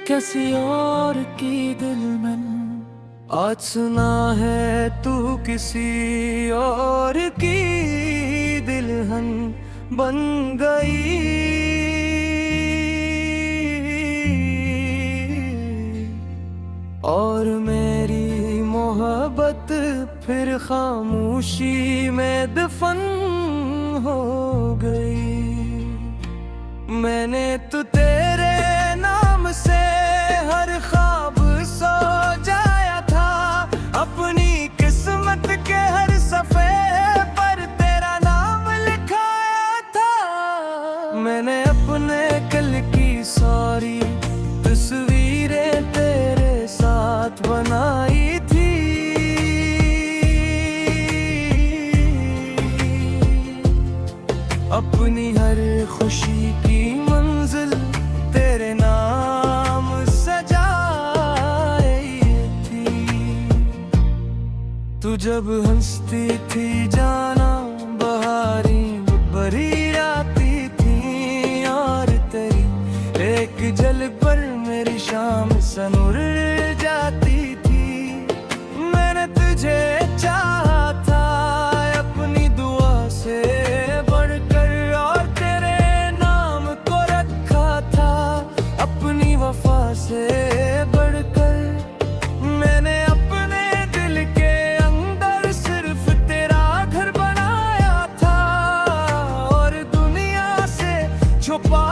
किसी और की दिल में आज सुना है तू किसी और की दिलहन बन गई। और मेरी मोहब्बत फिर खामोशी में दफन हो गई। मैंने तो तेरे नाम से हर ख्वाब सजाया था, अपनी किस्मत के हर सफ़े पर तेरा नाम लिखाया था। मैंने अपने कल की सारी तस्वीरें तेरे साथ बनाई थी। अपनी हर खुशी की मंजिल तेरे नाम सजाई थी। तू जब हंसती थी जाना बहारी बरी आती थी, और तेरी एक झलक पर मेरी शाम सनूर जाती थी। मैंने तुझे चाहा था अपनी दुआ से बढ़कर, और तेरे नाम को रखा था अपनी वफा से बढ़कर। मैंने अपने दिल के अंदर सिर्फ तेरा घर बनाया था, और दुनिया से छुपा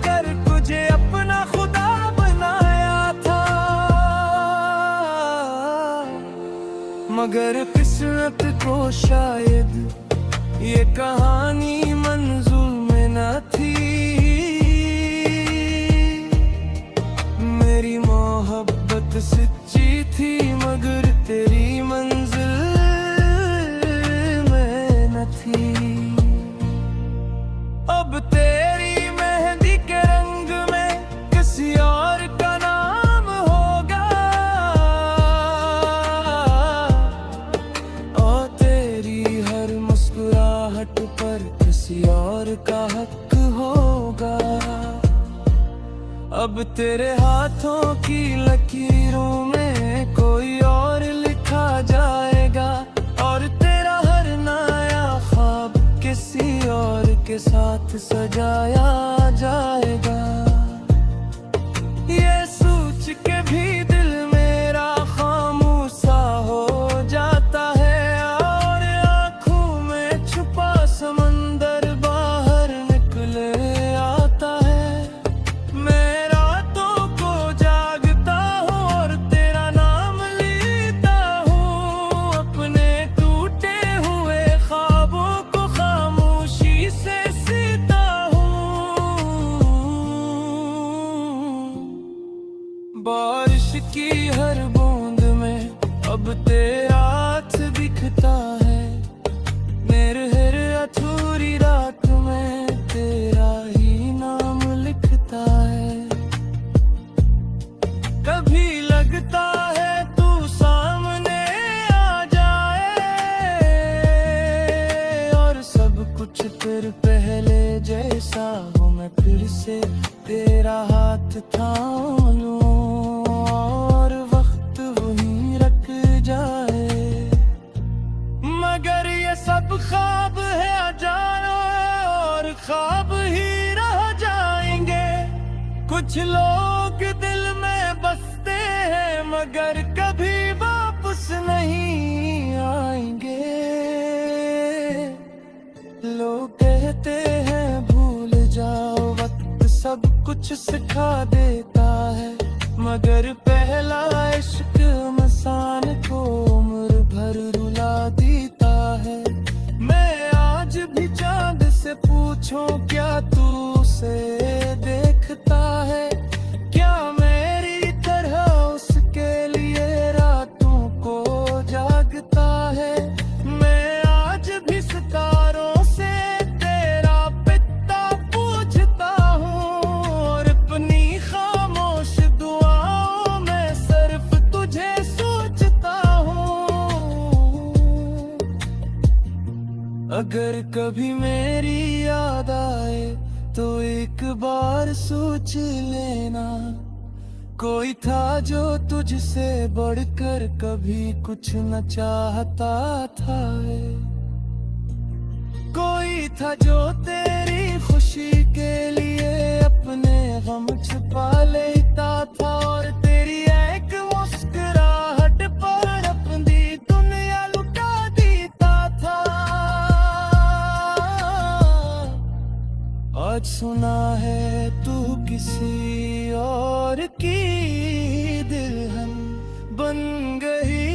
कर तुझे अपना खुदा बनाया था। मगर किस्मत को शायद ये कहानी मंजूर में न थी। मेरी मोहब्बत सच्ची थी मगर तेरी मंजिल में न थी। अब तेरी मेहंदी के रंग में किसी और का नाम होगा, और तेरी हर मुस्कुराहट पर किसी और का हक होगा। अब तेरे हाथों की लकीरों में कोई और लिखा जाएगा, और तेरा हर नया ख्वाब किसी और के साथ सजाया जाएगा। ये सोच के भी दिल मेरा खामोश सा हो जाता है, और आँखों में छुपा समंदर बाहर निकले आता है। मैं रातों को जागता हूँ और तेरा नाम लेता हूँ, अपने टूटे हुए ख्वाबों को खामोशी से सीता हूँ। बारिश की हर बूंद में अब तेरा हाथ दिखता है, मेरे हर अधूरी रात में तेरा ही नाम लिखता है। कभी लगता है तू सामने आ जाए, और सब कुछ फिर पहले जैसा हो। मैं फिर से तेरा हाथ थाम लूं और वक्त वहीं रख जाए। मगर ये सब ख्वाब है अजाना, और ख्वाब ही रह जाएंगे। कुछ लोग दिल में बसते हैं मगर कभी वापस नहीं आएंगे। लोग कहते हैं भूल जाओ, वक्त सब कुछ सिखा देता है, मगर पहला इश्क इंसान को उम्र भर रुला देता है। मैं आज भी चांद से पूछूं क्या तू उसे देखता है, क्या मेरी तरह उसके लिए रातों को जागता है। मैं आज भी सितारों से तेरा पिता पूछता हूँ, और अपनी खामोश दुआओं में सिर्फ तुझे सोचता हूँ। अगर कभी मेरी याद आए तो एक बार सोच लेना, कोई था जो तुझसे बढ़कर कभी कुछ न चाहता था वे। कोई था जो तेरी खुशी के लिए अपने गम छुपा लेता था, और तेरी एक मुस्कुराहट पर अपनी दुनिया लुटा देता था। आज सुना है तू किसी और की दुल्हन बन गई,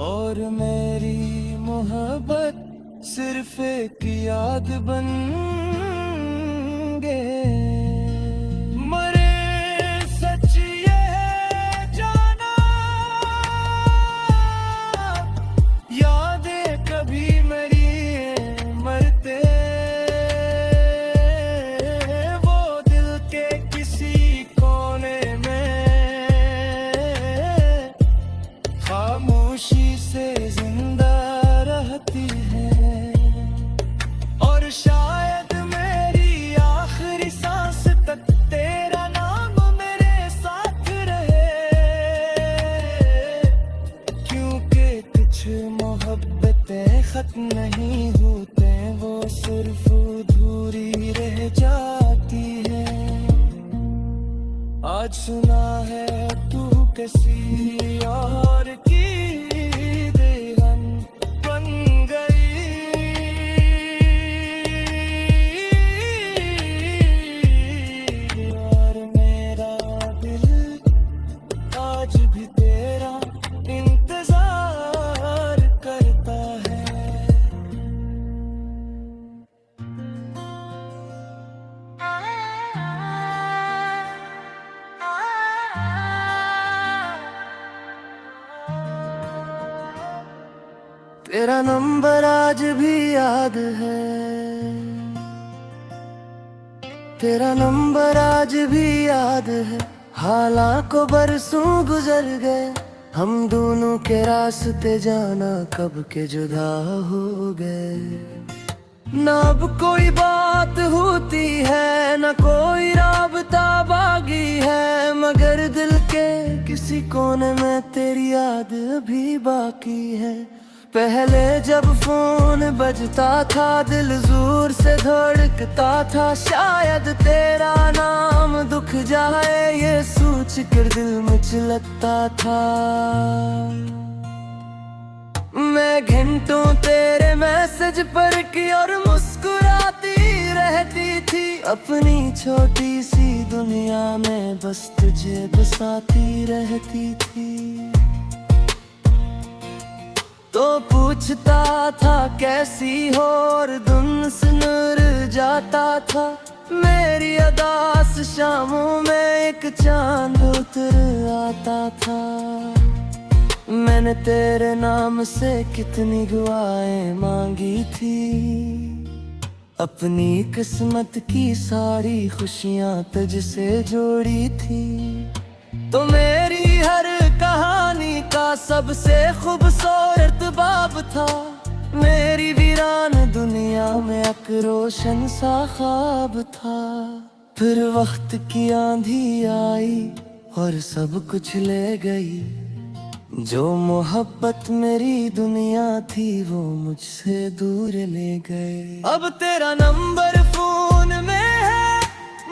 और मेरी मोहब्बत सिर्फ एक याद बन गए। मरे सच ये है जाना, यादें कभी मेरी मरते वो दिल के किसी कोने में खामोशी से जिंदा रहती है, और शायद मेरी आखिरी सांस तक तेरा नाम मेरे साथ रहे। क्योंकि कुछ मोहब्बतें खत्म नहीं होते, वो सिर्फ अधूरी रह जाती है। आज सुना है तू किसी और की दुल्हन बन गई, और मेरा दिल आज भी तेरा इंतजार करता है। तेरा नंबर आज भी याद है, तेरा नंबर आज भी याद है। हालांकि बरसों गुजर गए, हम दोनों के रास्ते जाना कब के जुदा हो गए। ना अब कोई बात होती है, ना कोई राबता बागी है, मगर दिल के किसी कोने में तेरी याद अभी बाकी है। पहले जब फोन बजता था दिल जोर से धड़कता था, शायद तेरा नाम दुख जाए ये सोच कर दिल मचलता था। मैं घंटों तेरे मैसेज पर की और मुस्कुराती रहती थी, अपनी छोटी सी दुनिया में बस तुझे बसाती रहती थी। तो पूछता था कैसी हो, और धुन से नूर जाता था। मेरी अदास शामों में एक चांद उतर आता था। मैंने तेरे नाम से कितनी दुआएं मांगी थी, अपनी किस्मत की सारी खुशियां तुझसे जोड़ी थी। तो मेरी हर कहानी का सबसे खूबसूरत बाब था, मेरी वीरान दुनिया में एक रोशन सा ख्वाब था। फिर वक्त की आंधी आई और सब कुछ ले गई, जो मोहब्बत मेरी दुनिया थी वो मुझसे दूर ले गए। अब तेरा नंबर फोन में है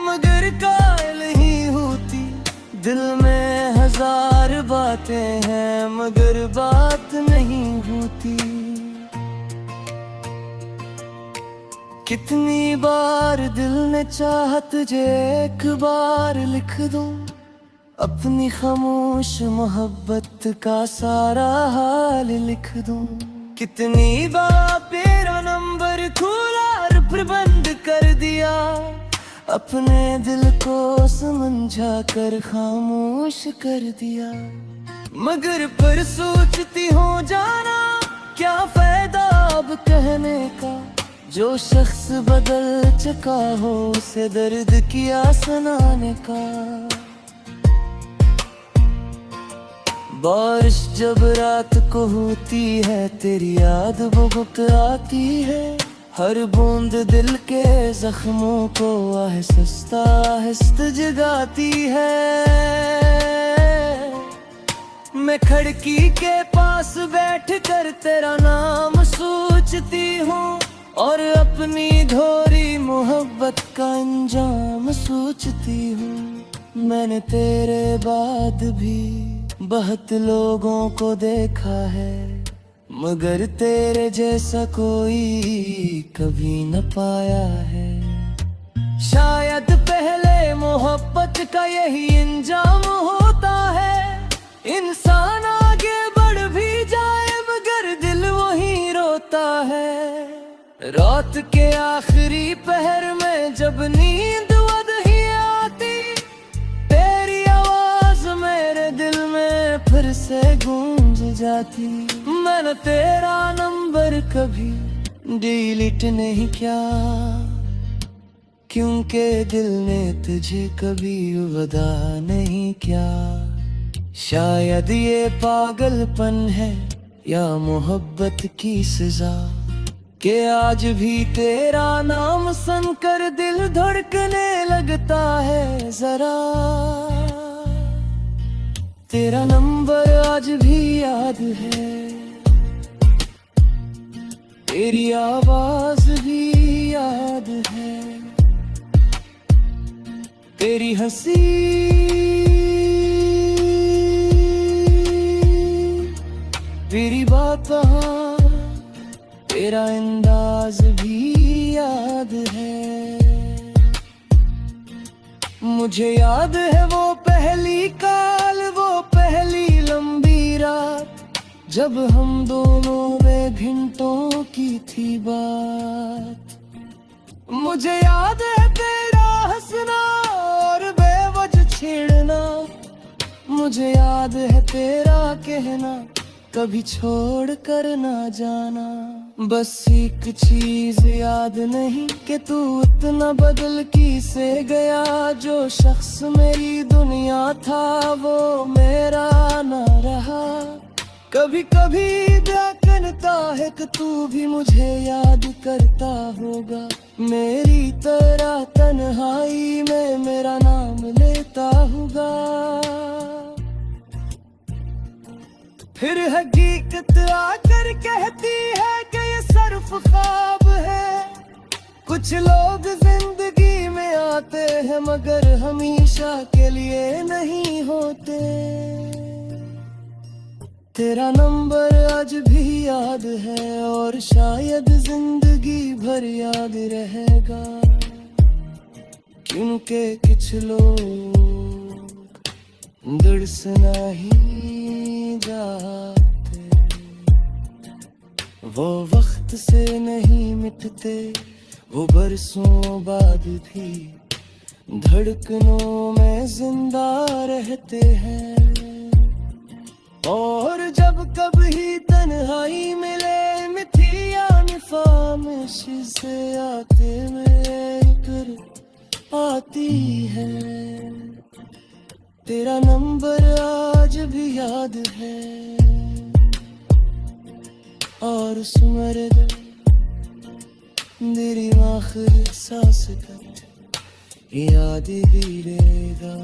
मगर कायल ही होती, दिल में हजार बातें हैं मगर बात नहीं होती। कितनी बार दिल ने चाहा तुझे एक बार लिख दूं, अपनी खामोश मोहब्बत का सारा हाल लिख दूं। कितनी बार तेरा नंबर खोला और फिर बंद कर दिया, अपने दिल को समझा कर खामोश कर दिया। मगर पर सोचती हूँ जाना क्या फायदा अब कहने का, जो शख्स बदल चुका हो उसे दर्द किया सुनाने का। बारिश जब रात को होती है तेरी याद बहुत आती है, हर बूंद दिल के जख्मों को आहिस्ता आहिस्ता जगाती है। मैं खिड़की के पास बैठ कर तेरा नाम सोचती हूँ और अपनी धोरी मोहब्बत का अंजाम सोचती हूँ। मैंने तेरे बाद भी बहुत लोगों को देखा है, मगर तेरे जैसा कोई कभी न पाया है। शायद पहले मोहब्बत का यही अंजाम होता है, इंसान आगे बढ़ भी जाए मगर दिल वही रोता है। रात के आखिरी पहर में जब नींद नहीं आती, तेरी आवाज मेरे दिल में फिर से गूंज जाती। मैंने तेरा नंबर कभी डिलीट नहीं किया, क्योंकि दिल ने तुझे कभी वदा नहीं किया। शायद ये पागलपन है या मोहब्बत की सजा, कि आज भी तेरा नाम सुनकर दिल धड़कने लगता है जरा। तेरा नंबर आज भी याद है, तेरी आवाज भी याद है, तेरी हंसी तेरी बातें तेरा अंदाज भी याद है। मुझे याद है वो पहली काल, वो पहली लंबी रात, जब हम दोनों में घंटों की थी बात। मुझे याद है तेरा हंसना और बेवजह छेड़ना, मुझे याद है तेरा कहना कभी छोड़ कर ना जाना। बस एक चीज याद नहीं कि तू इतना बदल किसे गया, जो शख्स मेरी दुनिया था वो मेरा ना रहा। कभी कभी दिया करता है कि तू भी मुझे याद करता होगा, मेरी तरह तन्हाई में मेरा नाम लेता होगा। फिर हकीकत आकर कहती है कि ये सिर्फ ख्वाब है। कुछ लोग जिंदगी में आते हैं मगर हमेशा के लिए नहीं होते। तेरा नंबर आज भी याद है और शायद जिंदगी भर याद रहेगा, क्योंकि कुछ लोग दिल से नहीं जाते, वो वक्त से नहीं मिटते, वो बरसों बाद भी धड़कनों में जिंदा रहते हैं। और जब कभी तन्हाई मिले मिठी या निफामिश से आते मिलकर आती है। तेरा नंबर आज भी याद है और सुमर मेरी आखिरी सांस का याद भी रहेगा।